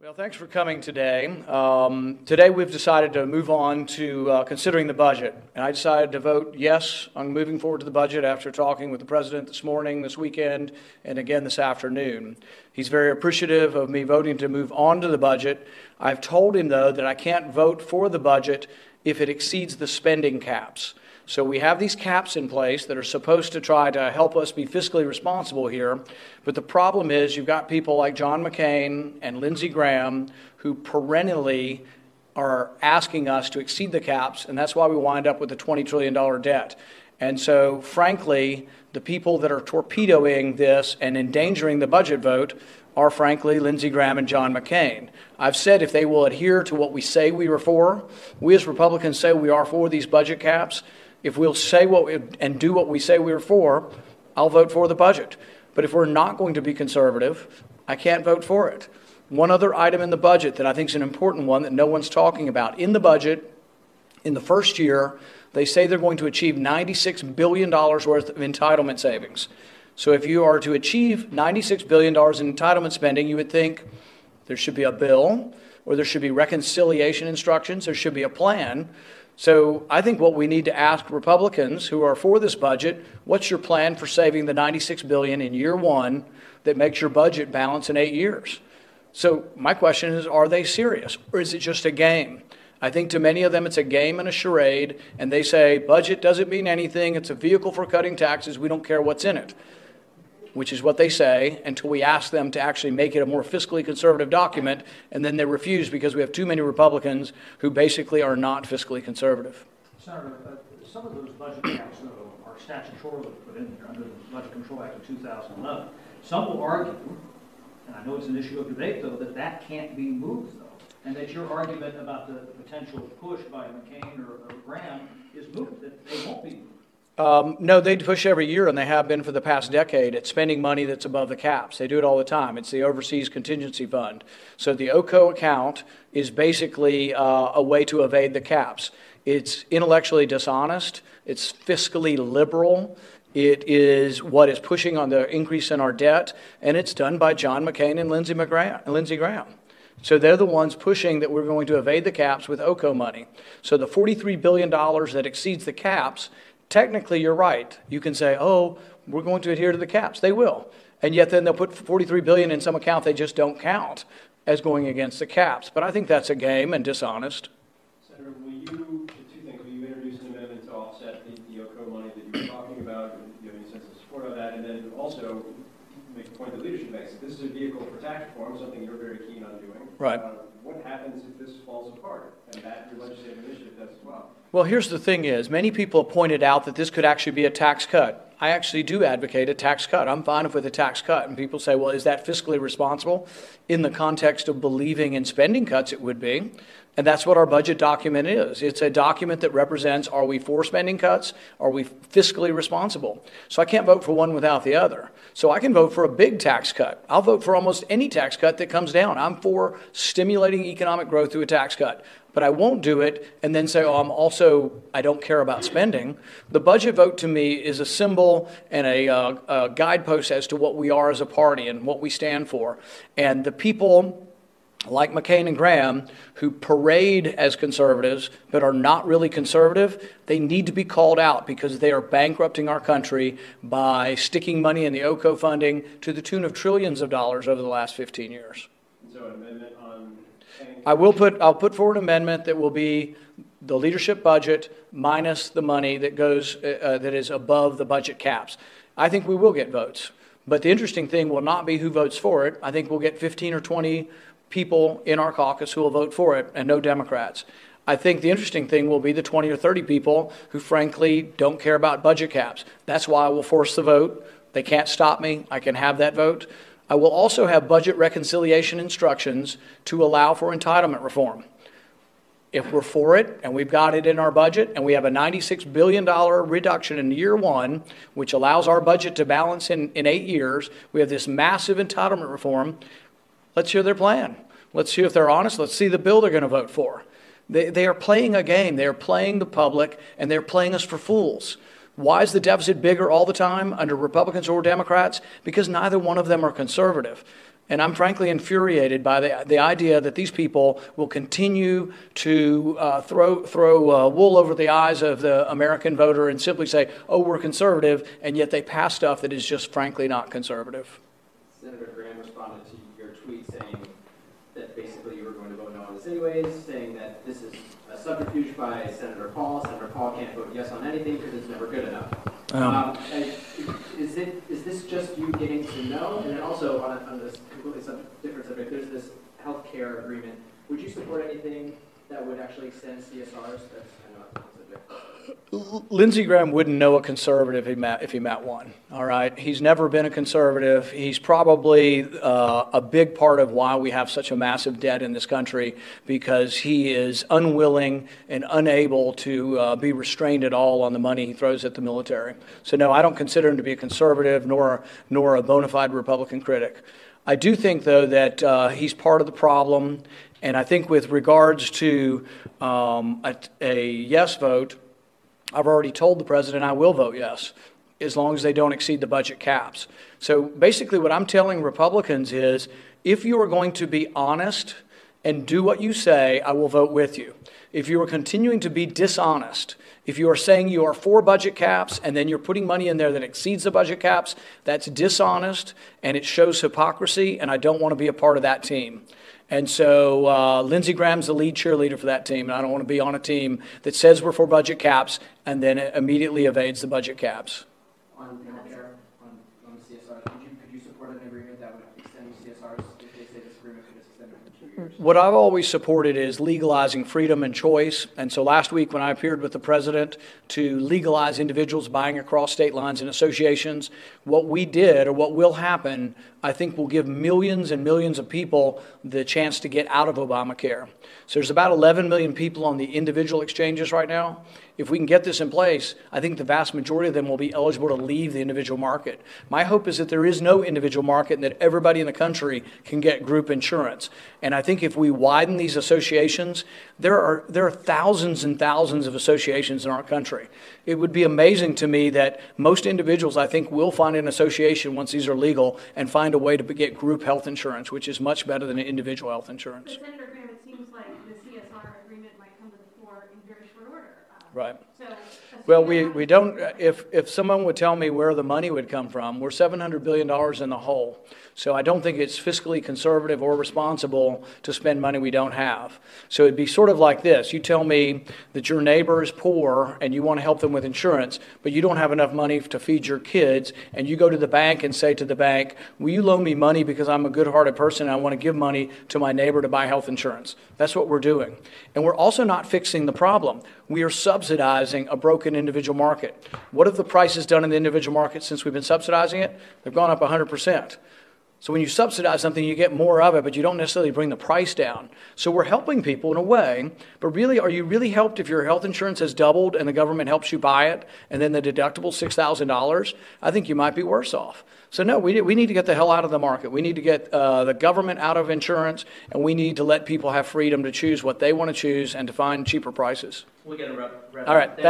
Well, thanks for coming today. Today we've decided to move on to considering the budget. And I decided to vote yes on moving forward to the budget after talking with the President this morning, this weekend, and again this afternoon. He's very appreciative of me voting to move on to the budget. I've told him, though, that I can't vote for the budget if it exceeds the spending caps. So we have these caps in place that are supposed to try to help us be fiscally responsible here. But the problem is you've got people like John McCain and Lindsey Graham who perennially are asking us to exceed the caps, and that's why we wind up with a $20 trillion debt. And so, frankly, the people that are torpedoing this and endangering the budget vote are, frankly, Lindsey Graham and John McCain. I've said if they will adhere to what we say we are for, we as Republicans say we are for these budget caps. If we'll say and do what we say we're for, I'll vote for the budget. But if we're not going to be conservative, I can't vote for it. One other item in the budget that I think is an important one that no one's talking about. In the budget, in the first year, they say they're going to achieve $96 billion worth of entitlement savings. So if you are to achieve $96 billion in entitlement spending, you would think there should be a bill, or there should be reconciliation instructions, there should be a plan. So I think what we need to ask Republicans who are for this budget, what's your plan for saving the $96 billion in year one that makes your budget balance in 8 years? So my question is, are they serious, or is it just a game? I think to many of them it's a game and a charade, and they say budget doesn't mean anything, it's a vehicle for cutting taxes, we don't care what's in it, which is what they say until we ask them to actually make it a more fiscally conservative document, and then they refuse because we have too many Republicans who basically are not fiscally conservative. Senator, some of those budget caps, though, are statutorily put in there under the Budget Control Act of 2011. Some will argue, and I know it's an issue of debate, though, that that can't be moved, though, and that your argument about the potential push by McCain or Graham is moved, that they won't be moved. No, they push every year, and they have been for the past decade, at spending money that's above the caps. They do it all the time. It's the Overseas Contingency Fund. So the OCO account is basically a way to evade the caps. It's intellectually dishonest. It's fiscally liberal. It is what is pushing on the increase in our debt, and it's done by John McCain and Lindsey Graham. So they're the ones pushing that we're going to evade the caps with OCO money. So the $43 billion that exceeds the caps, technically, you're right. You can say, oh, we're going to adhere to the caps. They will. And yet then they'll put $43 billion in some account they just don't count as going against the caps. But I think that's a game and dishonest. Senator, will you, two things, will you introduce an amendment to offset the OCO money that you were talking about? Do you have any sense of support of that? And then also make a point that leadership makes. This is a vehicle for tax reform, something you're very keen on doing. Right. What happens if this falls apart? And that your legislative initiative does as well. Well, here's the thing is, many people have pointed out that this could actually be a tax cut. I actually do advocate a tax cut. I'm fine with a tax cut. And people say, well, is that fiscally responsible? In the context of believing in spending cuts, it would be. And that's what our budget document is. It's a document that represents, are we for spending cuts? Are we fiscally responsible? So I can't vote for one without the other. So I can vote for a big tax cut. I'll vote for almost any tax cut that comes down. I'm for stimulating economic growth through a tax cut. But I won't do it and then say, oh, I don't care about spending. The budget vote to me is a symbol and a guidepost as to what we are as a party and what we stand for. And the people like McCain and Graham, who parade as conservatives but are not really conservative, they need to be called out because they are bankrupting our country by sticking money in the OCO funding to the tune of trillions of dollars over the last 15 years. So an amendment on... I'll put forward an amendment that will be the leadership budget minus the money that goes that is above the budget caps. I think we will get votes. But the interesting thing will not be who votes for it. I think we'll get 15 or 20 people in our caucus who will vote for it, and no Democrats. I think the interesting thing will be the 20 or 30 people who, frankly, don't care about budget caps. That's why I will force the vote. They can't stop me. I can have that vote. I will also have budget reconciliation instructions to allow for entitlement reform. If we're for it, and we've got it in our budget, and we have a $96 billion reduction in year one, which allows our budget to balance in 8 years, we have this massive entitlement reform. Let's hear their plan. Let's see if they're honest. Let's see the bill they're going to vote for. They are playing a game. They are playing the public, and they're playing us for fools. Why is the deficit bigger all the time under Republicans or Democrats? Because neither one of them are conservative. And I'm frankly infuriated by the idea that these people will continue to throw wool over the eyes of the American voter and simply say, oh, we're conservative, and yet they pass stuff that is just frankly not conservative. Senator Graham responded to your tweet saying that basically you were going to vote no on this anyways, saying that this is a subterfuge by Senator Paul. Senator Paul can't vote yes on anything because it's never good enough. Is this just you getting to know? And then also on this completely different subject, there's this healthcare agreement. Would you support anything that would actually extend CSRs? That's kind of a subject. Lindsey Graham wouldn't know a conservative if he met one, all right? He's never been a conservative. He's probably a big part of why we have such a massive debt in this country, because he is unwilling and unable to be restrained at all on the money he throws at the military. So no, I don't consider him to be a conservative nor a bona fide Republican critic. I do think, though, that he's part of the problem, and I think with regards to a yes vote, I've already told the president I will vote yes, as long as they don't exceed the budget caps. So basically what I'm telling Republicans is, if you are going to be honest and do what you say, I will vote with you. If you are continuing to be dishonest, if you are saying you are for budget caps and then you're putting money in there that exceeds the budget caps, that's dishonest and it shows hypocrisy, and I don't want to be a part of that team. And so Lindsey Graham's the lead cheerleader for that team, and I don't want to be on a team that says we're for budget caps and then immediately evades the budget caps. On healthcare, on the CSRs, could you support an agreement that would extend CSRs if they say this agreement could just extend it for 2 years? What I've always supported is legalizing freedom and choice. And so last week when I appeared with the president to legalize individuals buying across state lines and associations, what we did, or what will happen, I think will give millions and millions of people the chance to get out of Obamacare. So there's about 11 million people on the individual exchanges right now. If we can get this in place, I think the vast majority of them will be eligible to leave the individual market. My hope is that there is no individual market and that everybody in the country can get group insurance. And I think if we widen these associations, there are thousands and thousands of associations in our country. It would be amazing to me that most individuals, I think, will find an association once these are legal and find a way to get group health insurance, which is much better than individual health insurance. But Senator Graham, it seems like the CSR agreement might come to the floor in very short order. Right. So, well, we don't, if someone would tell me where the money would come from, we're $700 billion in the hole. So I don't think it's fiscally conservative or responsible to spend money we don't have. So it'd be sort of like this. You tell me that your neighbor is poor and you want to help them with insurance, but you don't have enough money to feed your kids, and you go to the bank and say to the bank, will you loan me money because I'm a good-hearted person and I want to give money to my neighbor to buy health insurance? That's what we're doing. And we're also not fixing the problem. We are subsidizing a broken individual market. What have the prices done in the individual market since we've been subsidizing it? They've gone up 100%. So when you subsidize something, you get more of it, but you don't necessarily bring the price down. So we're helping people in a way, but really, are you really helped if your health insurance has doubled and the government helps you buy it, and then the deductible $6,000? I think you might be worse off. So no, we need to get the hell out of the market. We need to get the government out of insurance, and we need to let people have freedom to choose what they want to choose and to find cheaper prices. We'll get a wrap. All right, thanks.